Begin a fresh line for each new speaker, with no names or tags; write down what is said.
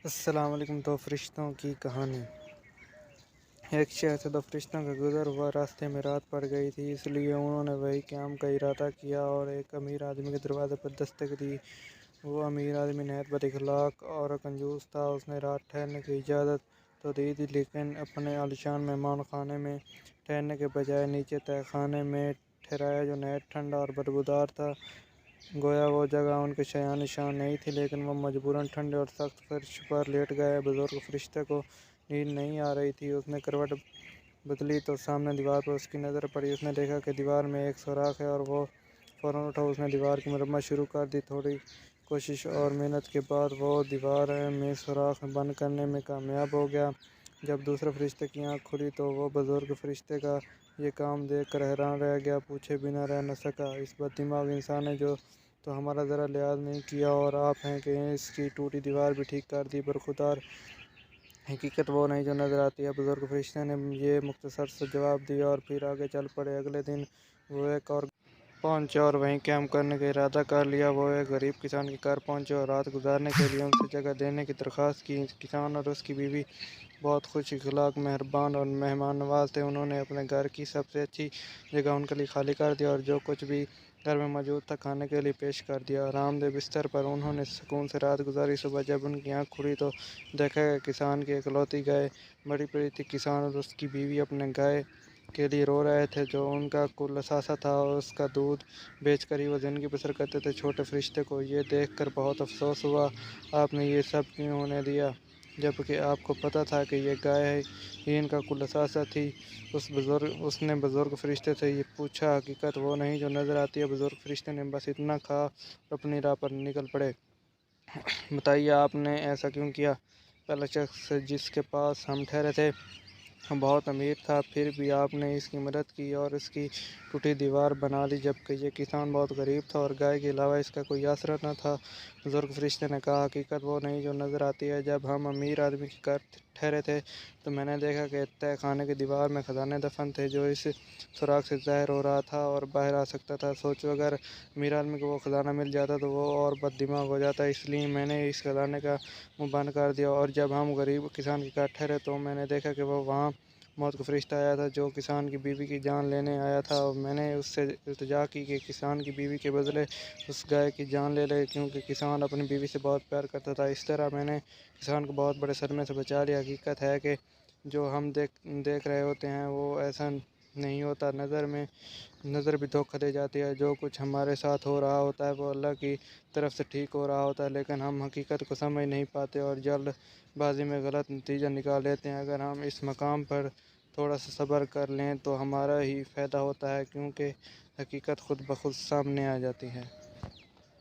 السلام علیکم۔ دو فرشتوں کی کہانی۔ ایک شہر سے دو فرشتوں کا گزر ہوا۔ راستے میں رات پڑ گئی تھی، اس لیے انہوں نے وہی قیام کا ارادہ کیا اور ایک امیر آدمی کے دروازے پر دستک دی۔ وہ امیر آدمی نہایت بد اخلاق اور کنجوس تھا۔ اس نے رات ٹھہرنے کی اجازت تو دی تھی، لیکن اپنے عالیشان مہمان خانے میں ٹھہرنے کے بجائے نیچے تہہ خانے میں ٹھہرایا، جو نہایت ٹھنڈا اور بدبودار تھا۔ گویا وہ جگہ ان کے شایان شان نہیں تھی، لیکن وہ مجبوراً ٹھنڈے اور سخت فرش پر لیٹ گئے۔ بزرگ فرشتے کو نیند نہیں آ رہی تھی۔ اس نے کروٹ بدلی تو سامنے دیوار پر اس کی نظر پڑی۔ اس نے دیکھا کہ دیوار میں ایک سوراخ ہے اور وہ فوراً اٹھا۔ اس نے دیوار کی مرمت شروع کر دی۔ تھوڑی کوشش اور محنت کے بعد وہ دیوار میں سوراخ بند کرنے میں کامیاب ہو گیا۔ جب دوسرے فرشتے کی آنکھ کھلی تو وہ بزرگ فرشتے کا یہ کام دیکھ کر حیران رہ گیا، پوچھے بنا رہ نہ سکا، اس بد دماغ انسان نے تو ہمارا ذرا لحاظ نہیں کیا، اور آپ ہیں کہ اس کی ٹوٹی دیوار بھی ٹھیک کر دی۔ برخودار حقیقت وہ نہیں جو نظر آتی ہے۔ بزرگ فرشتے نے یہ مختصر سا جواب دیا اور پھر آگے چل پڑے۔ اگلے دن وہ ایک اور پہنچے اور وہیں قیام کرنے کا ارادہ کر لیا۔ وہ ایک غریب کسان کے گھر پہنچے اور رات گزارنے کے لیے ان سے جگہ دینے کی درخواست کی۔ کسان اور اس کی بیوی بہت خوش اخلاق، مہربان اور مہمان نواز تھے۔ انہوں نے اپنے گھر کی سب سے اچھی جگہ ان کے لیے خالی کر دی اور جو کچھ بھی گھر میں موجود تھا کھانے کے لیے پیش کر دیا۔ آرام دہ بستر پر انہوں نے سکون سے رات گزاری۔ صبح جب ان کی آنکھ کھلی تو دیکھا کہ کسان کی اکلوتی گائے مری پڑی تھی۔ کسان اور اس کی بیوی اپنے گائے کے لیے رو رہے تھے، جو ان کا کل اثاثہ تھا، اور اس کا دودھ بیچ کر ہی وہ زندگی بسر کرتے تھے۔ چھوٹے فرشتے کو یہ دیکھ کر بہت افسوس ہوا۔ آپ نے یہ سب کیوں انہیں دیا، جبکہ آپ کو پتہ تھا کہ یہ گائے ہی ان کا کل اثاثہ تھی؟ اس نے بزرگ فرشتے سے یہ پوچھا۔ حقیقت وہ نہیں جو نظر آتی ہے۔ بزرگ فرشتے نے بس اتنا کہا اور اپنی راہ پر نکل پڑے۔ بتائیے، آپ نے ایسا کیوں کیا؟ پہلا شخص جس کے پاس ہم ٹھہرے تھے بہت امیر تھا، پھر بھی آپ نے اس کی مدد کی اور اس کی ٹوٹی دیوار بنا لی، جبکہ یہ کسان بہت غریب تھا اور گائے کے علاوہ اس کا کوئی آسرا نہ تھا۔ بزرگ فرشتے نے کہا، حقیقت وہ نہیں جو نظر آتی ہے۔ جب ہم امیر آدمی کے گھر ٹھہرے تھے تو میں نے دیکھا کہ تہہ خانے کی دیوار میں خزانے دفن تھے، جو اس سوراخ سے ظاہر ہو رہا تھا اور باہر آ سکتا تھا۔ سوچو، اگر امیر آدمی کو وہ خزانہ مل جاتا تو وہ اور بد دماغ ہو جاتا۔ اس لیے میں نے اس خزانے کا منہ بند کر دیا، اور جب ہم غریب کسان کے گھر ٹھہرے تو میں نے دیکھا کہ وہاں موت کا فرشتہ آیا تھا، جو کسان کی بیوی کی جان لینے آیا تھا۔ اور میں نے اس سے التجا کی کہ کسان کی بیوی کے بدلے اس گائے کی جان لے لے، کیونکہ کسان اپنی بیوی سے بہت پیار کرتا تھا۔ اس طرح میں نے کسان کو بہت بڑے صدمے سے بچا لیا۔ حقیقت ہے کہ جو ہم دیکھ رہے ہوتے ہیں وہ ایسا نہیں ہوتا۔ نظر بھی دھوکہ دے جاتی ہے۔ جو کچھ ہمارے ساتھ ہو رہا ہوتا ہے وہ اللہ کی طرف سے ٹھیک ہو رہا ہوتا ہے، لیکن ہم حقیقت کو سمجھ نہیں پاتے اور جلد بازی میں غلط نتیجہ نکال لیتے ہیں۔ اگر ہم اس مقام پر تھوڑا سا صبر کر لیں تو ہمارا ہی فائدہ ہوتا ہے، کیونکہ حقیقت خود بخود سامنے آ جاتی ہے۔